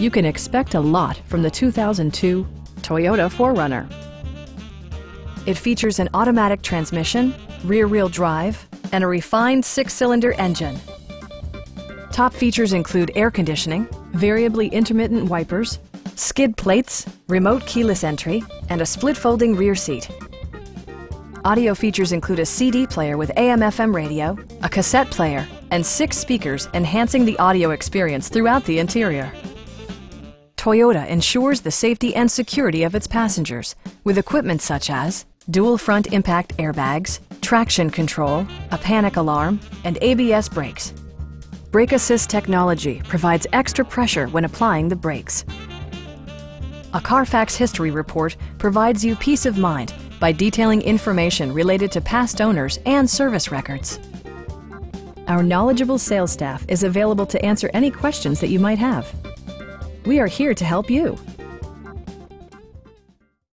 You can expect a lot from the 2002 Toyota 4Runner. It features an automatic transmission, rear-wheel drive, and a refined 6-cylinder engine. Top features include air conditioning, variably intermittent wipers, skid plates, remote keyless entry, and a split-folding rear seat. Audio features include a CD player with AM/FM radio, a cassette player, and 6 speakers enhancing the audio experience throughout the interior. Toyota ensures the safety and security of its passengers with equipment such as dual front impact airbags, traction control, a panic alarm, and ABS brakes. Brake Assist technology provides extra pressure when applying the brakes. A Carfax history report provides you peace of mind by detailing information related to past owners and service records. Our knowledgeable sales staff is available to answer any questions that you might have. We are here to help you.